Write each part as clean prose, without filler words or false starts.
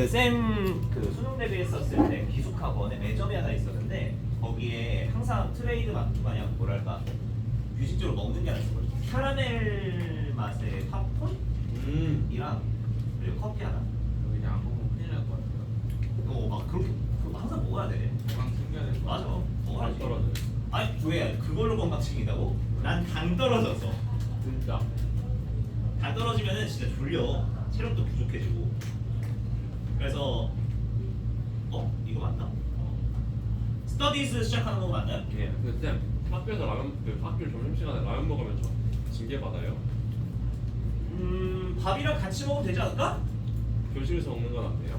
그 수능 대비했었을 때 기숙학원에 매점이 하나 있었는데 거기에 항상 트레이드 마냥 뭐랄까 유식적으로 먹는 게 하나 있었거든요. 카라멜 맛의 팝콘이랑 그리고 커피 하나. 그냥 안 먹으면 큰일 날 것 같아요. 막 그렇게 그거 항상 먹어야 돼. 건강 챙겨야 될것 맞아. 같아요. 먹어야지. 떨어져요. 아니 왜 그걸로 건강 챙긴다고? 난 당 떨어져서. 진짜. 당 떨어지면은 진짜 졸려. 체력도 부족해지고. 그래서 이거 맞나? 스터디스 시작하는 거 맞나요? 예. 근데 학교에서 학교 점심시간에 라면 먹으면 저 징계 받아요. 밥이랑 같이 먹으면 되지 않을까? 교실에서 먹는 건 안 돼요.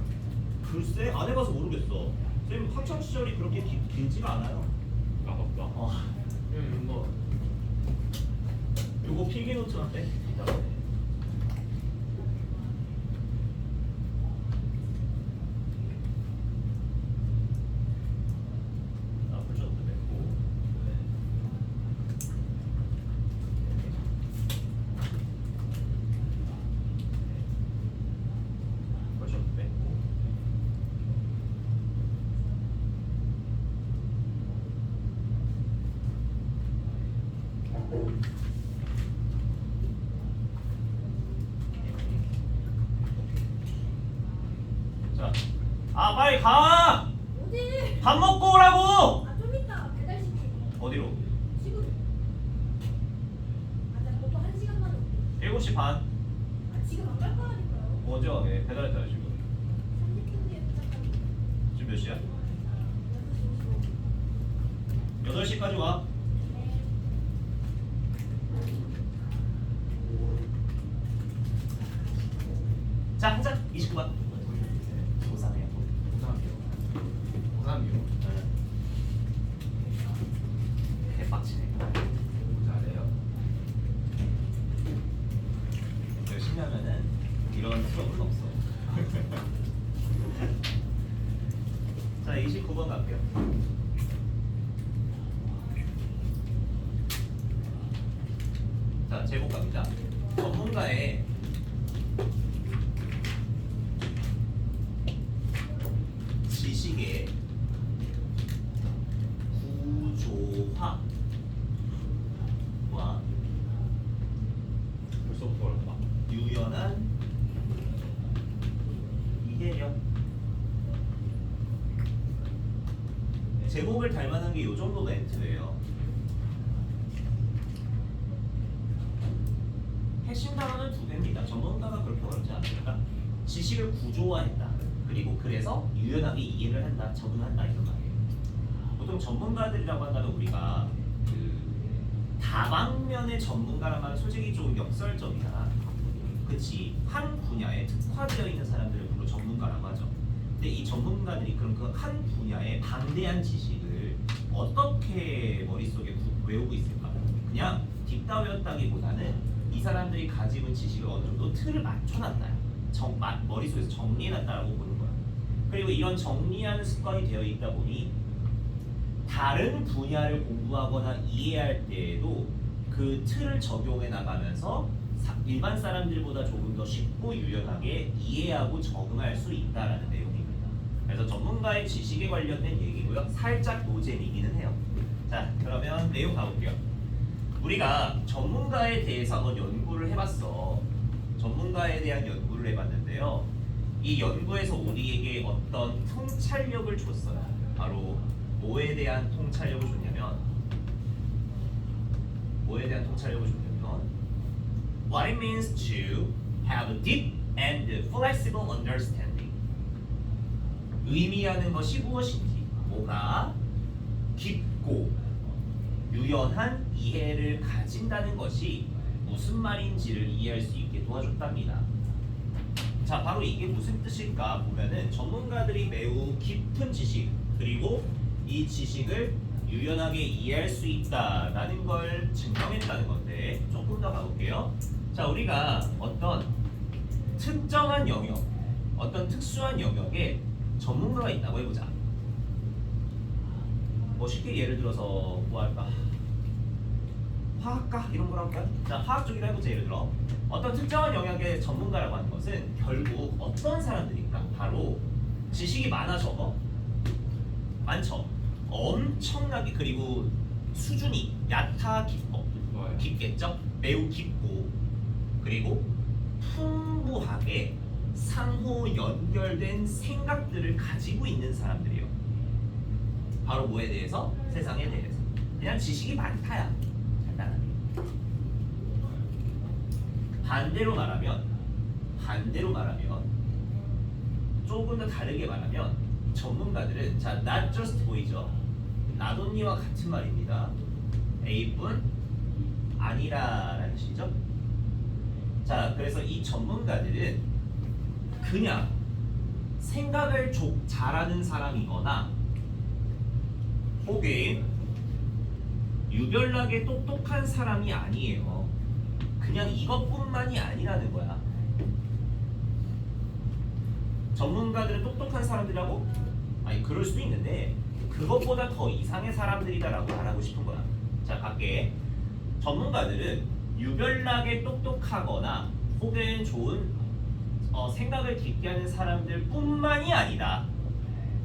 글쎄 안 해봐서 모르겠어. 쌤 학창 시절이 그렇게 길지가 않아요. 아깝다. 뭐 요거 필기 노트만 빼. 이따가. 풀셔도 되고. 풀셔도 빼고. 자, 빨리 가! 어디? 밥 먹고 오라고! 좀 이따 배달시키고. 어디로? 지금. 나 보통 1시간만 올게. 7시 반. 지금 안 갈 거라니까요. 언제 가게? 배달했잖아 지금. 30분 뒤에 도착하는 지금 몇 시야? 6시 55분. 8시까지 와. 자, 하자. 29번. 고3이야. 고3이요. 대박치네. 잘해요. 열심히 하면은 이런 트러블 없어. 자, 29번 갈게요. 자, 제목 갑니다. 전문가의 지식의 구조화와 벌써부터 어렵다. 유연한 이해력. 제목을 닮아난 게 이 정도 멘트예요. 핵심 단어는 두 개입니다. 전문가가 그렇게 어렵지 않으니까 지식을 구조화했다. 그리고 그래서 유연하게 이해를 한다, 적응한다 이런 말이에요. 보통 전문가들이라고 한다면 우리가 그 다방면의 전문가란 말은 솔직히 좀 역설적이야. 그치? 한 분야에 특화되어 있는 사람들을 주로 전문가라고 하죠. 근데 이 전문가들이 그럼 그 한 분야의 방대한 지식을 어떻게 머릿속에 외우고 있을까? 그냥 딥다 외웠다기보다는 이 사람들이 가지고 있는 지식을 어느 정도 틀을 맞춰놨다. 머릿속에서 정리해놨다라고 보는 거야. 그리고 이런 정리하는 습관이 되어 있다 보니 다른 분야를 공부하거나 이해할 때에도 그 틀을 적용해 나가면서 일반 사람들보다 조금 더 쉽고 유연하게 이해하고 적응할 수 있다라는 내용입니다. 그래서 전문가의 지식에 관련된 얘기고요. 살짝 노잼이기는 해요. 자, 그러면 내용 가볼게요. 우리가 전문가에 대해서 한번 연구를 해봤어. 전문가에 대한 연구를 해봤는데요. 이 연구에서 우리에게 어떤 통찰력을 줬어요. 바로 뭐에 대한 통찰력을 줬냐면 What it means to have a deep and flexible understanding. 의미하는 것이 무엇인지, 뭐가 깊고 유연한 이해를 가진다는 것이 무슨 말인지를 이해할 수 있게 도와줬답니다. 자, 바로 이게 무슨 뜻일까 보면은 전문가들이 매우 깊은 지식 그리고 이 지식을 유연하게 이해할 수 있다라는 걸 증명했다는 건데 조금 더 가볼게요. 자, 우리가 어떤 특정한 영역, 어떤 특수한 영역에 전문가가 있다고 해보자. 뭐 쉽게 예를 들어서 뭐 할까? 화학과 이런 거라고 할까요? 자, 화학 쪽이라 해보자. 예를 들어 어떤 특정한 영역의 전문가라고 하는 것은 결국 어떤 사람들일까? 바로 지식이 많아 적어? 많죠. 엄청나게 그리고 수준이 얕아 깊어? 깊어요. 깊겠죠? 매우 깊고 그리고 풍부하게 상호 연결된 생각들을 가지고 있는 사람들이에요. 바로 뭐에 대해서? 세상에 대해서. 그냥 지식이 많다야. 간단하게. 반대로 말하면 조금 더 다르게 말하면 전문가들은 자 not just 보이죠? 나돈니와 같은 말입니다. A뿐 아니라라는 뜻이죠. 자 그래서 이 전문가들은 그냥 생각을 잘하는 사람이거나 혹은 유별나게 똑똑한 사람이 아니에요. 그냥 이것뿐만이 아니라는 거야. 전문가들은 똑똑한 사람들이라고? 아니 그럴 수도 있는데 그것보다 더 이상의 사람들이다라고 말하고 싶은 거야. 자 갈게. 전문가들은 유별나게 똑똑하거나 혹은 좋은 생각을 깊게 하는 사람들 뿐만이 아니라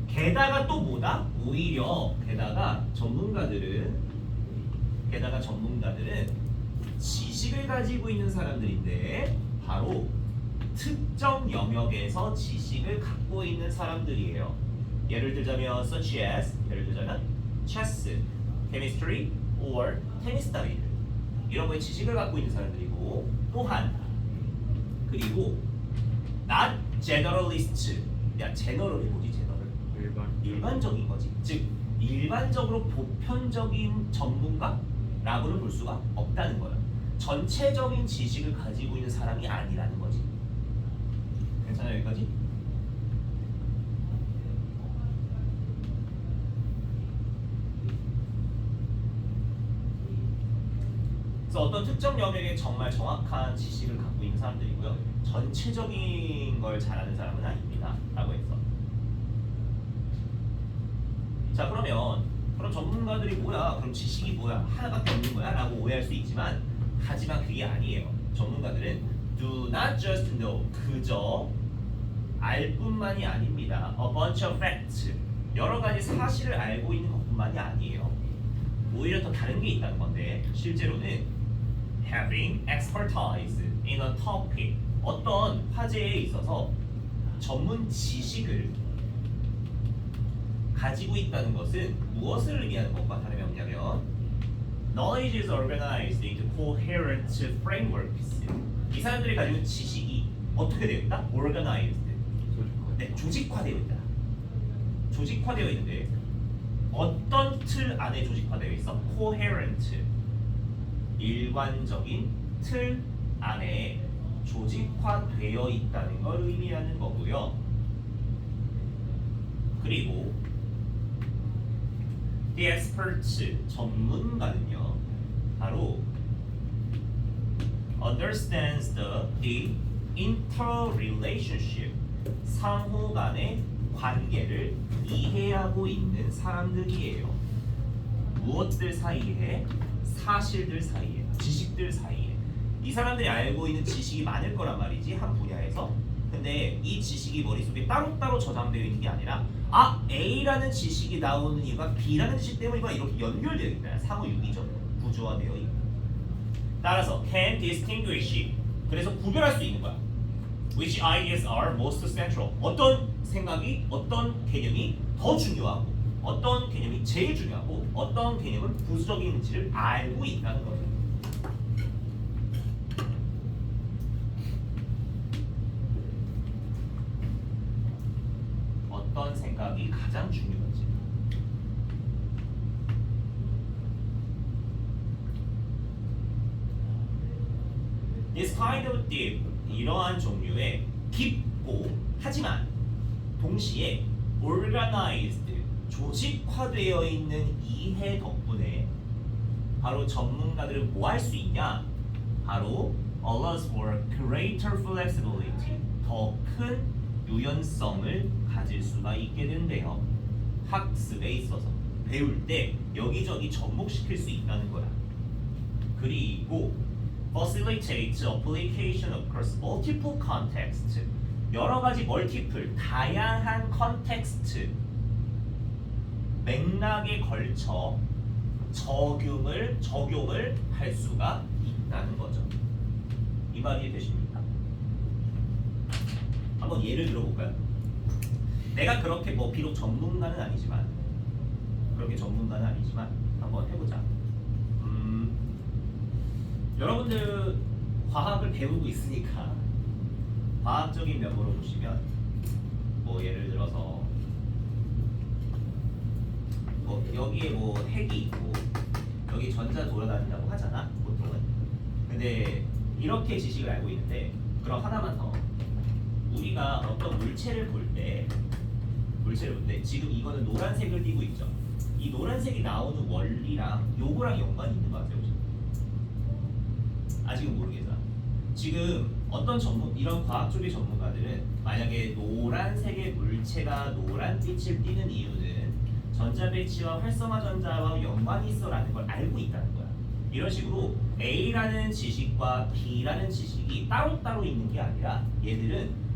게다가 또 뭐다? 오히려 게다가 전문가들은 지식을 가지고 있는 사람들인데 바로 특정 영역에서 지식을 갖고 있는 사람들이에요. 예를 들자면 such as chess, chemistry, or 테니스 따위 이런 거에 지식을 갖고 있는 사람들이고 또한 그리고 not generalist 야 제너럴이 뭐지 제너럴? 일반적인 거지. 즉 일반적으로 보편적인 전문가라고는 볼 수가 없다는 거야. 전체적인 지식을 가지고 있는 사람이 아니라는 거지. 괜찮아요 여기까지? 그래서 어떤 특정 영역에 정말 정확한 지식을 갖고 있는 사람들이고요. 전체적인 걸 잘하는 사람은 아닙니다. 라고 했어. 자 그럼 전문가들이 뭐야? 그럼 지식이 뭐야? 하나밖에 없는 거야? 라고 오해할 수 있지만 하지만 그게 아니에요. 전문가들은 do not just know 그저 알 뿐만이 아닙니다. A bunch of facts 여러 가지 사실을 알고 있는 것뿐만이 아니에요. 오히려 더 다른 게 있다는 건데 실제로는 having expertise in a topic 어떤 화제에 있어서 전문 지식을 가지고 있다는 것은 무엇을 의미하는 것과 다름이 없냐면 knowledge is organized into coherent frameworks 이 사람들이 가지고 있는 지식이 어떻게 되어 있다? organized 네, 조직화되어 있다. 조직화되어 있는데 어떤 틀 안에 조직화되어 있어? coherent 일관적인 틀 안에 조직화되어 있다는 걸 의미하는 거고요. 그리고 the experts 전문가는요 바로 understands the interrelationship 상호 간의 관계를 이해하고 있는 사람들이에요. 무엇들 사이에? 사실들 사이에, 지식들 사이에. 이 사람들이 알고 있는 지식이 많을 거란 말이지 한 분야에서. 근데 이 지식이 머릿속에 따로따로 저장되어 있는 게 아니라 A라는 지식이 나오는 이유가 B라는 지식 때문이구나 이렇게 연결되어 있다. 상호 유기적으로 구조화되어 있고. 따라서 can distinguish 그래서 구별할 수 있는 거야. Which ideas are most central? 어떤 생각이, 어떤 개념이 더 중요하고 어떤 개념이 제일 중요하고 어떤 개념은 부수적인지를 알고 있다는 거죠. 어떤 생각이 가장 중요한지. This kind of deep 이러한 종류의 깊고 하지만 동시에 organized 조직화되어 있는 이해 덕분에 바로 전문가들은 뭐 할 수 있냐? 바로 allows for greater flexibility 더 큰 유연성을 가질 수가 있게 된대요. 학습에 있어서 배울 때 여기저기 접목시킬 수 있다는 거야. 그리고 facilitates application across multiple contexts 여러 가지 멀티플 다양한 컨텍스트 맥락에 걸쳐 적용을 할 수가 있다는 거죠. 이 말이 되십니까? 한번 예를 들어볼까요? 내가 그렇게 뭐 비록 전문가는 아니지만 한번 해보자. 여러분들 과학을 배우고 있으니까 과학적인 면모로 보시면 뭐 예를 들어서 뭐 여기에 뭐 핵이 있고 여기 전자 돌아다닌다고 하잖아 보통은. 근데 이렇게 지식을 알고 있는데 그럼 하나만 더. 우리가 어떤 물체를 볼 때 지금 이거는 노란색을 띠고 있죠. 이 노란색이 나오는 원리랑 요거랑 연관이 있는 거 같아요. 아직은 모르겠다. 지금 어떤 이런 과학 쪽의 전문가들은 만약에 노란색의 물체가 노란빛을 띠는 이유는 전자 배치와 활성화 전자와 연관이 있어라는 걸 알고 있다는 거야. 이런 식으로 A라는 지식과 B라는 지식이 따로따로 있는 게 아니라 얘들은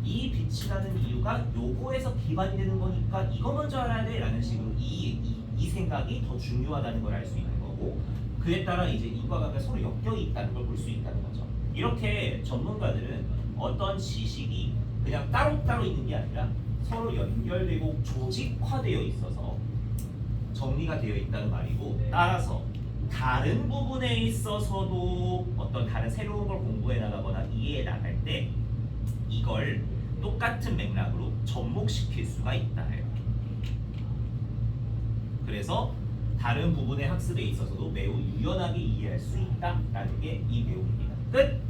이 빛이 나는 이유가 요거에서 기반이 되는 거니까 이거 먼저 알아야 돼 라는 식으로 이 생각이 더 중요하다는 걸 알 수 있는 거고, 그에 따라 이제 이과 관계가 서로 엮여 있다는 걸 볼 수 있다는 거죠. 이렇게 전문가들은 어떤 지식이 그냥 따로따로 있는 게 아니라 서로 연결되고 조직화되어 있어서 정리가 되어 있다는 말이고, 따라서 다른 부분에 있어서도 어떤 다른 새로운 걸 공부해 나가거나 이해해 나갈 때 이걸 똑같은 맥락으로 접목시킬 수가 있다 해요. 그래서 다른 부분의 학습에 있어서도 매우 유연하게 이해할 수 있다라는 게 이 내용입니다. 끝!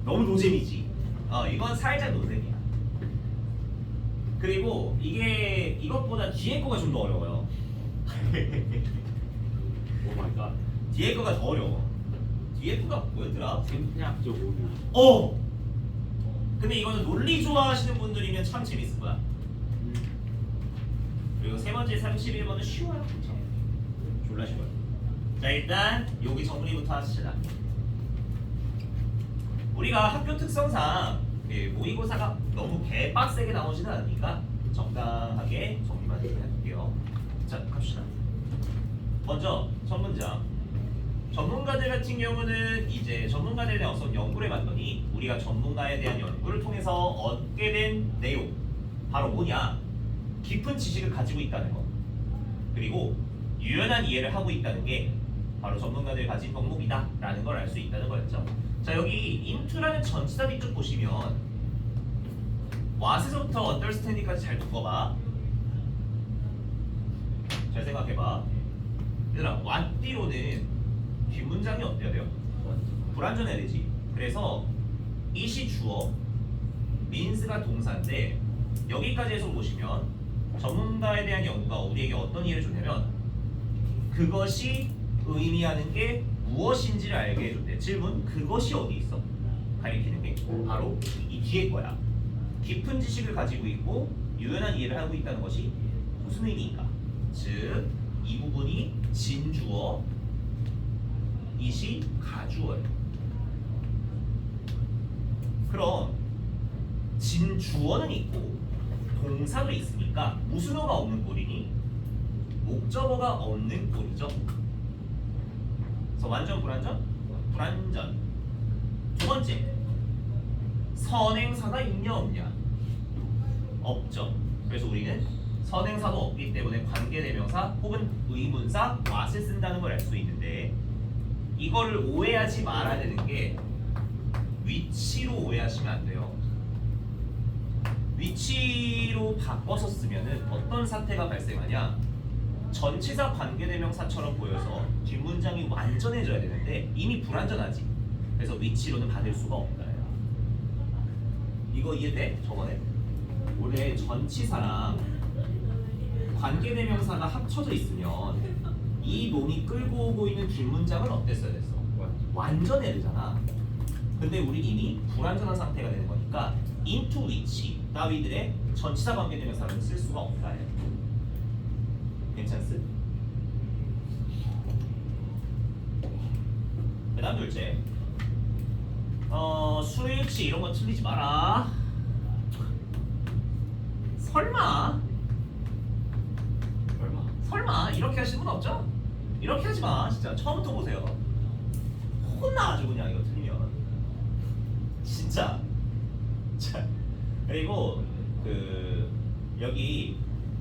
너무 노잼이지? 이건 살짝 노잼이야. 그리고 이게 이것보다 뒤에 거가 좀 더 어려워요. 오 마이 갓. 뒤에 거가 더 어려워. 뒤에 거가 뭐였더라? 생략적 오류. 근데 이거는 논리 좋아하시는 분들이면 참 재밌을 거야. 그리고 세 번째 31번은 쉬워요. 그쵸? 졸라 쉬워요. 자, 일단 여기 정리부터 하시자. 우리가 학교 특성상 모의고사가 너무 개빡세게 나오지는 않으니까 적당하게 정리만 해볼게요. 자, 갑시다. 먼저 첫 문장. 전문가들 같은 경우는 이제 전문가들에 대해서 연구를 해봤더니 우리가 전문가에 대한 연구를 통해서 얻게 된 내용 바로 뭐냐? 깊은 지식을 가지고 있다는 것, 그리고 유연한 이해를 하고 있다는 게 바로 전문가들이 가진 덕목이다 라는 걸 알 수 있다는 거였죠. 자, 여기 into라는 전치사 뒤쪽 보시면 what에서부터 understanding까지 잘 두어봐. 잘 생각해봐. 얘들아, what 뒤로는 뒷문장이 어때야 돼요? 불완전해야 되지. 그래서 it이 주어, means가 동사인데 여기까지 해서 보시면 전문가에 대한 연구가 우리에게 어떤 이해를 주냐면 그것이 의미하는 게 무엇인지를 알게 해준대. 질문, 그것이 어디 있어? 가리키는 게 바로 이 뒤에 거야. 깊은 지식을 가지고 있고 유연한 이해를 하고 있다는 것이 무슨 의미인가? 즉, 이 부분이 진주어, 이시 가주어예요. 그럼 진주어는 있고 동사도 있으니까 무슨 어가 없는 꼴이니? 목적어가 없는 꼴이죠. 그래서 완전 불완전? 불완전. 두 번째, 선행사가 있냐 없냐? 없죠. 그래서 우리는 선행사도 없기 때문에 관계대명사 혹은 의문사 what을 쓴다는 걸 알 수 있는데, 이거를 오해하지 말아야 되는 게 위치로 오해하시면 안 돼요. 위치로 바꿔서 쓰면은 어떤 사태가 발생하냐? 전치사 관계대명사처럼 보여서 뒷문장이 완전해져야 되는데 이미 불완전하지. 그래서 위치로는 받을 수가 없다. 이거 이해돼? 저번에 원래 전치사랑 관계대명사가 합쳐져 있으면 이 놈이 끌고 오고 있는 뒷문장은 어땠어야 됐어? 완전해야 되잖아. 근데 우리 이미 불완전한 상태가 되는 거니까 into which 따위들의 전치사 관계대명사를 쓸 수가 없다. 괜찮스? 그 다음 둘째, 수일치 이런 거 틀리지 마라. 설마 이렇게 하시는 분 없죠? 이렇게 하지 마. 진짜 처음부터 보세요. 혼나 아주 그냥 이거 틀리면 진짜. 자, 그리고 그 여기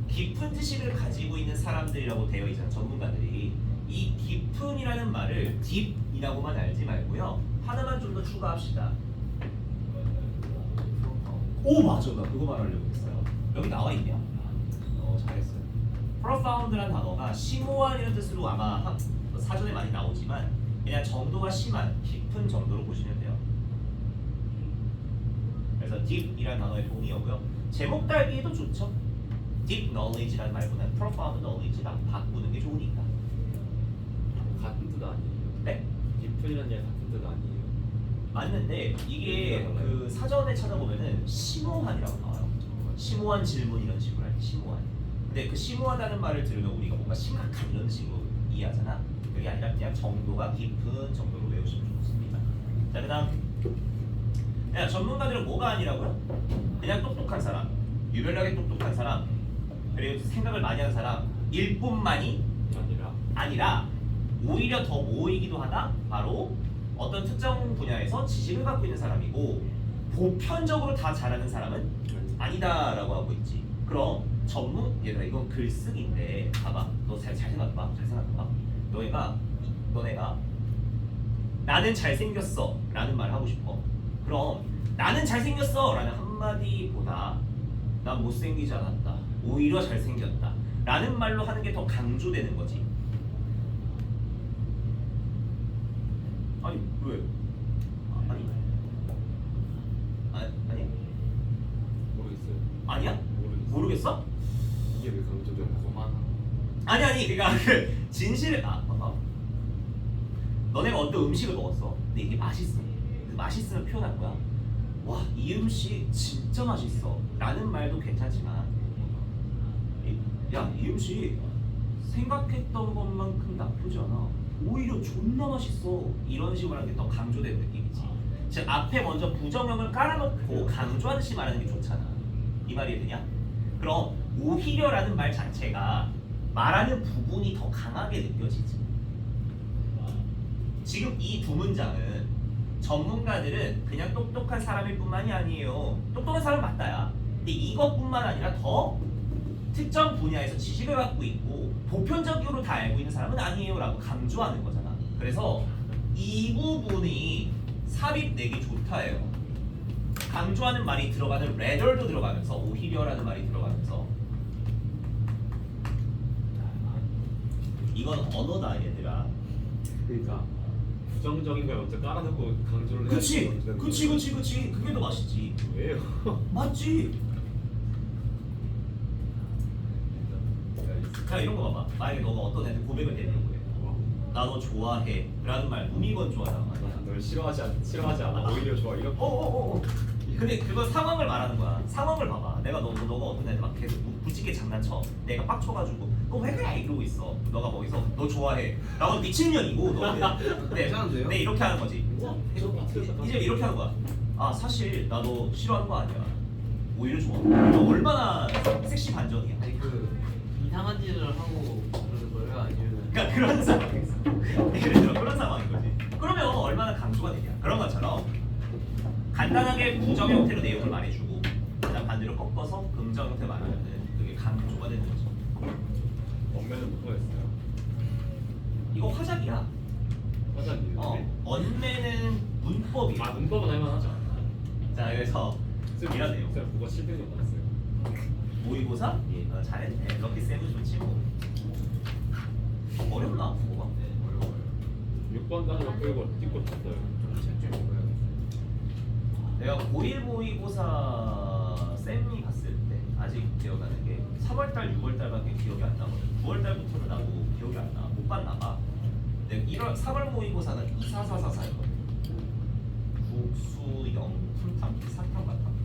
깊은 지식을 가지고 있는 사람들이라고 되어 있잖아. 전문가들이 이 깊은이라는 말을 딥이라고만 알지 말고요. 하나만 좀 더 추가합시다. 오 맞아, 나 그거 말하려고 했어요. 여기 나와 있네요. 잘했어요. profound라는 단어가 심오한이라는 뜻으로 아마 사전에 많이 나오지만 그냥 정도가 심한, 깊은 정도로 보시면 돼요. 그래서 deep이라는 단어의 동의어고요. 제목 달기에도 좋죠. deep knowledge라는 말보다는 profound knowledge랑 바꾸는 게 좋으니까. 같은 뜻 아니에요? 네? 깊은이라는 게 같은 뜻 아니에요? 맞는데 이게 그 사전에 찾아보면은 심오한이라고 나와요. 심오한 질문 이런 식으로 할 때 심오한. 근데 그 심오하다는 말을 들으면 우리가 뭔가 심각한 이런 식으로 이해하잖아. 그게 아니라 그냥 정도가 깊은 정도로 외우시면 좋습니다. 자, 그다음 야, 전문가들은 뭐가 아니라고요? 그냥 똑똑한 사람, 유별나게 똑똑한 사람, 그리고 생각을 많이 하는 사람 일 뿐만이 아니라 오히려 더 모이기도 하다. 바로 어떤 특정 분야에서 지식을 갖고 있는 사람이고 보편적으로 다 잘하는 사람은 아니다라고 하고 있지. 그럼 얘들아 이건 글쓰기인데 봐봐. 너 잘 생각해봐. 잘 생각해봐. 너네가 나는 잘생겼어 라는 말 하고 싶어. 그럼 나는 잘생겼어 라는 한마디보다 난 못생기지 않았다, 오히려 잘생겼다 라는 말로 하는 게 더 강조되는 거지. 아니 왜? 아니 모르겠어요. 아니야? 모르겠어? 이게 왜 강조되는 거만? 아니 그러니까 그 진실을 봐봐. 너네가 어떤 음식을 먹었어. 근데 이게 맛있어. 그 맛있으면 표현할 거야. 와, 이 음식 진짜 맛있어 라는 말도 괜찮지만 야, 이 음식 생각했던 것만큼 나쁘지 않아, 오히려 존나 맛있어 이런 식으로 하는 게 더 강조되는 느낌이지. 즉 앞에 먼저 부정형을 깔아놓고 강조하듯이 말하는 게 좋잖아. 이 말이 이해되냐? 그럼 오히려라는 말 자체가 말하는 부분이 더 강하게 느껴지지. 지금 이 두 문장은 전문가들은 그냥 똑똑한 사람일 뿐만이 아니에요. 똑똑한 사람 맞다야. 근데 이것뿐만 아니라 더 특정 분야에서 지식을 갖고 있고 보편적으로 다 알고 있는 사람은 아니에요 라고 강조하는 거잖아. 그래서 이 부분이 삽입되기 좋다예요. 강조하는 말이 들어가는 rather도 들어가면서 오히려라는 말이 들어가면서. 이건 언어다 얘들아. 그러니까 부정적인 걸 먼저 깔아놓고 강조를 해야지. 그치 그게 더 맛있지. 왜요? 맞지. 자, 이런 거 봐봐. 만약에 너가 어떤 애한테 고백을 내려고 해. 나 너 좋아해 라는 말 무미건 좋아하잖아. 널 싫어하지 않아. 오히려 좋아. 이렇게. 근데 그건 상황을 말하는 거야. 상황을 봐봐. 너가 어떤 애한테 막 계속 부지게 장난쳐. 내가 빡쳐가지고 너 왜 그래 이러고 있어. 너가 거기서 너 좋아해. 나도 미친년이고 너는. 괜찮은데요? 네, 이렇게 하는 거지. 저 이제 이렇게 하는 거야. 아, 사실 나 너 싫어하는 거 아니야. 오히려 좋아. 너 얼마나 섹시 반전이야. 아니 그 이상한 짓을 하고 그러는 거예요? 아니면 그러니까 그런 상황이 있어. 예를 들어 그런 상황인 거지. 그러면 얼마나 강조가 되냐. 그런 것처럼 간단하게 부정 형태로 내용을 말해주고 그다음 반대로 꺾어서 긍정 형태 말하면은 그게 강조가 되는 거죠. 원맨은 못 보겠어요. 이거 화작이야. 화장이에요. 언매는 문법이야. 아 문법은 할만하죠. 자, 그래서 이런 내용. 제가 국어 700점 받았어요. 모의고사? 잘했네. 럭키 세븐 좋지 뭐. 어렵나 국어가? 어려워요. 6번까지만 끌고 찍고 쳤어요. 책좀 읽어야겠어요. 내가 고1 모의고사 쌤이 갔을 때 아직 기억나는 게 3월달, 6월달밖에 기억이 안 나거든. 9월달부터는 나고 기억이 안 나. 못 봤나 봐. 근데 3월 모의고사는 24444였거든. 국수, 영품탐, 사탐, 바탐.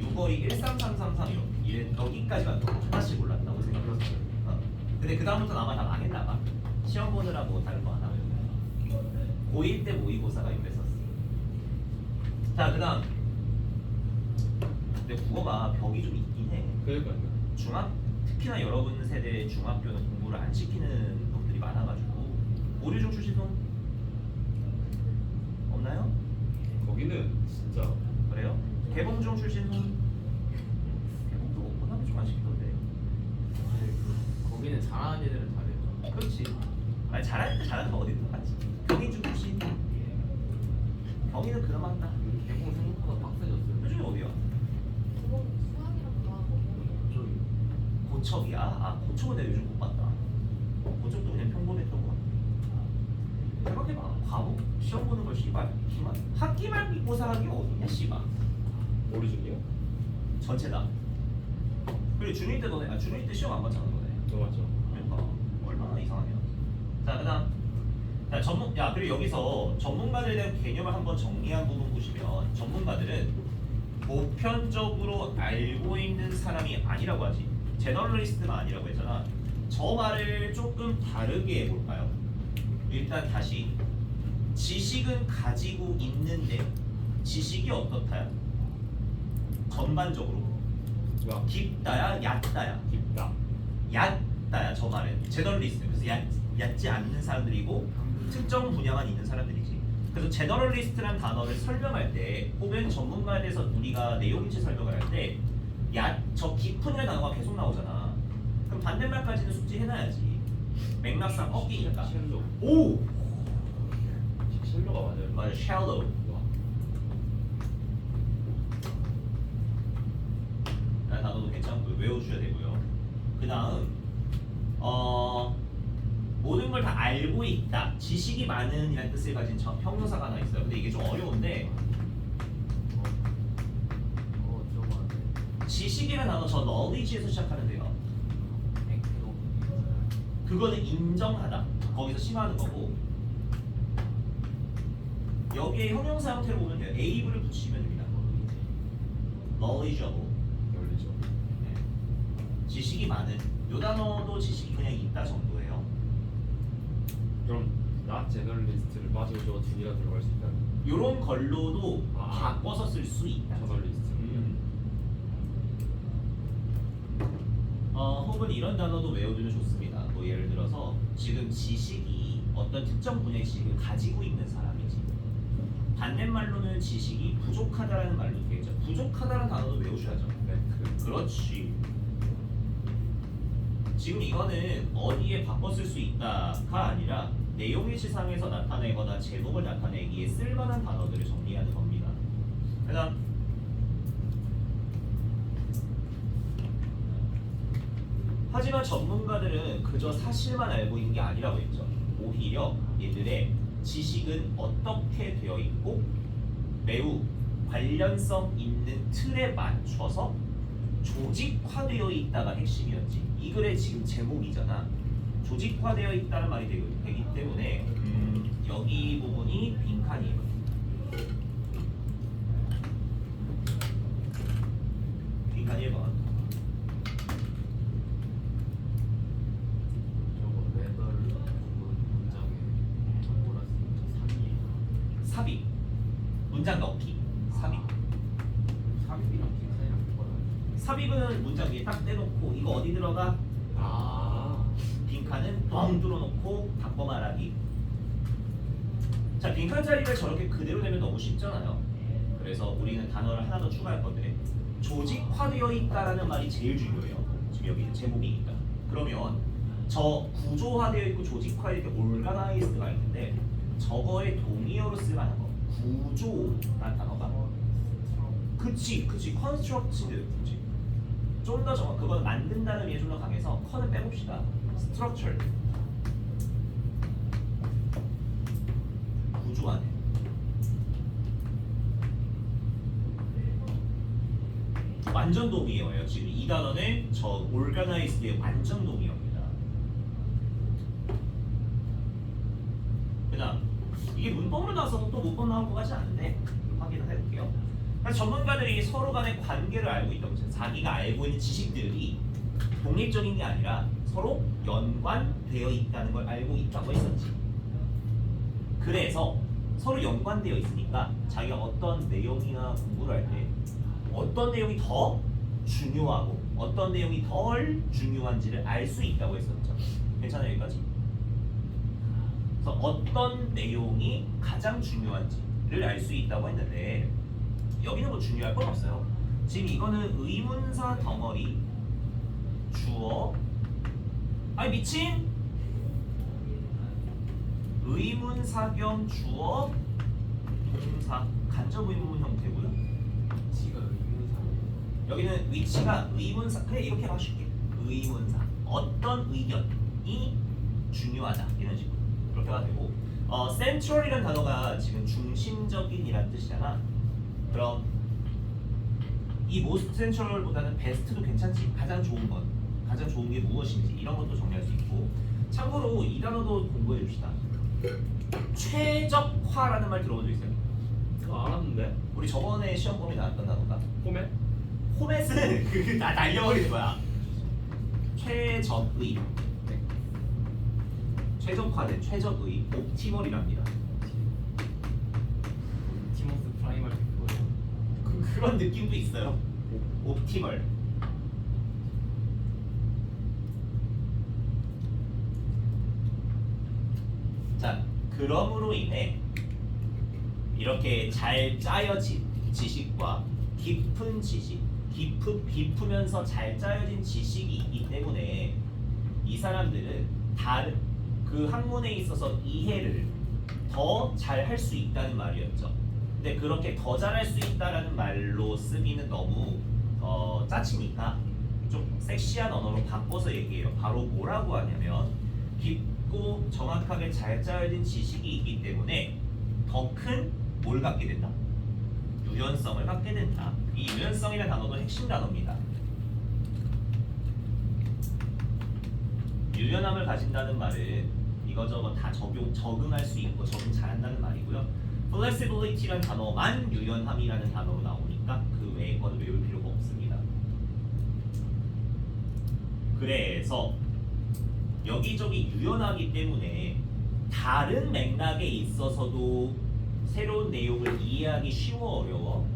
6월이 13333 여기까지만 더 하나씩 올랐다고 생각했어요. 근데 그 다음부터는 아마 다 망했나 봐. 시험 보느라고 다른 거 하나. 고1 때 모의고사가 이랬었어. 자, 그다음. 근데 국어가 벽이 좀 있긴 해. 그러니까요. 특히나 여러분 세대 중학교는 공부를 안 시키는 놈들이 많아가지고 오류중 출신 손 없나요? 거기는 진짜 그래요? 개봉중 출신 손 개봉도 워낙에 좀 안 시키던데. 거기는 잘하는 애들은 잘해요. 그렇지. 아니 잘하는 데 잘하는 거 어디 똑같지. 경인중 출신 경인은 그나마 한다. 개봉 생각보다 빡세졌어요. 요즘에 어디야? 저번 수학이랑 나하고 저기 고척이야? 아 고척은 내가 요즘 못 봤다. 고척도 그냥 평범했던 거 같아. 생각해봐. 과목 시험 보는 걸 씨발 학기 말기고사 하기 어디냐 씨발. 머리 중이요? 전체다. 그리고 중1 때 너네 중1 때 시험 안 봤잖아 너네. 너 맞죠? 그러니까 얼마나 이상하냐. 자 그다음 그리고 여기서 전문가들에 대한 개념을 한번 정리한 부분 보시면 전문가들은 보편적으로 알고 있는 사람이 아니라고 하지. 제너럴리스트가 아니라고 했잖아. 저 말을 조금 다르게 해볼까요? 일단 다시 지식은 가지고 있는데 지식이 어떻다야? 전반적으로 와 깊다야 얕다야? 깊다. 얕다야 저 말은 제너럴리스트. 그래서 얕지 않는 사람들이고 특정 분야만 있는 사람들이지. 그래서 제너럴리스트란 단어를 설명할 때 혹은 전문가에 대해서 우리가 내용인지 설명을 할 때 저 깊은이라는 단어가 계속 나오잖아. 그럼 반대말까지는 숙지해놔야지. 맥락상 꺾이니까. 쉘로. 오! 쉘로가 맞아요. 맞아, shallow. 와. 라는 단어도 괜찮고요. 외워주셔야 되고요. 그 다음 모든 걸 다 알고 있다. 지식이 많은 이라는 뜻을 가진 형용사가 하나 있어요. 근데 이게 좀 어려운데 들어봤는데. 지식이라는 단어 저 knowledge에서 시작하는데요. 그거는 인정하다. 거기서 심화하는 거고 여기에 형용사 형태로 보면 돼요. able을 붙이시면 됩니다. knowledgeable. 열리죠. 네. 지식이 많은 요 단어도 지식이 그냥 있다 정도예요. 그럼 나 제너럴리스트를 빠지고 저 중이라 들어갈 수 있다는. 요런 걸로도 아. 바꿔서 쓸 수 있다. 저널리스트. 혹은 이런 단어도 외워두면 좋습니다. 뭐 예를 들어서 지금 지식이 어떤 특정 분야의 지식을 가지고 있는 사람이지. 반대말로는 지식이 부족하다라는 말로 되겠죠. 부족하다라는 단어도 외우셔야죠. 네. 그렇지. 지금 이거는 어디에 바꿔 쓸 수 있다가 아니라 내용의 시상에서 나타내거나 제목을 나타내기에 쓸만한 단어들을 정리하는 겁니다. 그다음 하지만 전문가들은 그저 사실만 알고 있는 게 아니라고 했죠. 오히려 얘들의 지식은 어떻게 되어 있고 매우 관련성 있는 틀에 맞춰서 조직화되어 있다가 핵심이었지. 이 글의 지금 제목이잖아. 조직화되어 있다는 말이 되기 때문에 여기 부분이 빈칸이에요. 빈칸 1번. 저거 레벨 문장에 정보라서 삽입. 문장 넣기. 삽입. 삽입이랑 빈칸이랑 뭐가 다르지? 삽입은 문장 위에 딱 떼놓고 이거 어디 들어가? 빈칸은 뻥 뚫어놓고 바꿔 말하기. 자, 빈칸 자리를 저렇게 그대로 내면 너무 쉽잖아요. 그래서 우리는 단어를 하나 더 추가할 건데 조직화되어 있다라는 말이 제일 중요해요. 지금 여기 제목이니까. 그러면 저 구조화되어 있고 조직화되어 있고 organized가 있는데 저거의 동의어로 쓸만한 거. 구조라는 단어가. 그치. constructed. 그치. 좀 더 정확. 그건 만든다는 의미에 좀 더 강해서 커는 빼봅시다. structured. 구조화네. 완전 동의어예요. 지금 이 단어는 저 organized의 완전 동의어입니다. 그다음 이게 문법으로 나와서 또 문법 나올 것 같지 않은데 확인을 해볼게요. 그래서 전문가들이 서로 간의 관계를 알고 있다고 했어요. 자기가 알고 있는 지식들이 독립적인 게 아니라 서로 연관되어 있다는 걸 알고 있다고 했었지. 그래서 서로 연관되어 있으니까 자기가 어떤 내용이나 공부를 할 때 어떤 내용이 더 중요하고 어떤 내용이 덜 중요한지를 알 수 있다고 했었죠. 괜찮아요 여기까지? 그래서 어떤 내용이 가장 중요한지를 알 수 있다고 했는데 여기는 뭐 중요할 건 없어요. 지금 이거는 의문사 덩어리 주어 아니 미친 의문사 겸 주어 동사 간접 의문 형태고요. 지가 의문사. 여기는 위치가 의문사 그래 이렇게 봐줄게. 의문사 어떤 의견이 중요하다 이런 식으로 그렇게 가 되고 central이라는 단어가 지금 중심적인이라는 뜻이잖아. 그럼 이 most central보다는 best도 괜찮지. 가장 좋은 건 가장 좋은 게 무엇인지 이런 것도 정리할 수 있고 참고로 이 단어도 공부해 줍시다. 최적화라는 말 들어본 적 있어요? 그거 알았는데. 우리 저번에 시험 범위 나왔던 단어가 포맷? 포맷은 그다 날려버리는 거야. 최적의 네. 최적화된 최적의 옵티멀이랍니다. 티모스 프라이멀 그거예요. 그런 느낌도 있어요. 옵티멀. 자, 그럼으로 인해 이렇게 잘 짜여진 지식과 깊은 지식, 깊으면서 잘 짜여진 지식이 있기 때문에 이 사람들은 다른 그 학문에 있어서 이해를 더 잘 할 수 있다는 말이었죠. 근데 그렇게 더 잘할 수 있다라는 말로 쓰기는 너무 짜치니까 좀 섹시한 언어로 바꿔서 얘기해요. 바로 뭐라고 하냐면 깊고 정확하게 잘 짜여진 지식이 있기 때문에 더 큰 뭘 갖게 된다? 유연성을 갖게 된다. 이 유연성이라는 단어도 핵심 단어입니다. 유연함을 가진다는 말은 이거저거 다 적응할 수 있고 적응 잘한다는 말이고요. flexibility라는 단어만 유연함이라는 단어로 나오니까 그 외의 거는 외울 필요가 없습니다. 그래서 여기저기 유연하기 때문에 다른 맥락에 있어서도 새로운 내용을 이해하기 쉬워 어려워?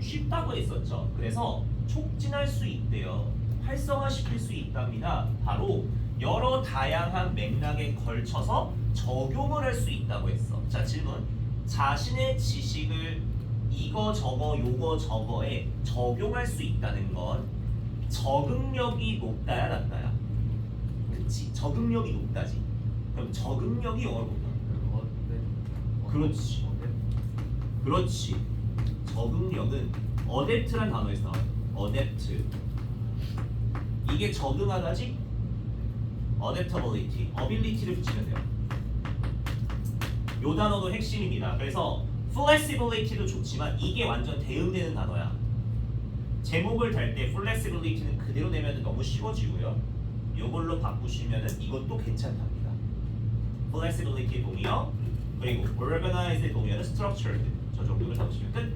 쉽다고 했었죠. 그래서 촉진할 수 있대요. 활성화시킬 수 있답니다. 바로 여러 다양한 맥락에 걸쳐서 적용을 할 수 있다고 했어. 자 질문. 자신의 지식을 이거 저거 요거 저거에 적용할 수 있다는 건 적응력이 높다야 낮다야? 그치 적응력이 높다지. 그럼 적응력이 영어로 뭐야? 그렇지. 그렇지. 적응력은 어댑트란 단어에서 나와요. 어댑트. 이게 적응하다지? adaptability, ability를 붙이면 돼요. 요 단어도 핵심입니다. 그래서 flexibility도 좋지만 이게 완전 대응되는 단어야. 제목을 달 때 flexibility는 그대로 내면 너무 쉬워지고요. 요걸로 바꾸시면은 이것도 괜찮답니다. flexibility 동의어 그리고 organize의 동의어는 structured. 저 정도를 잡으시면 끝.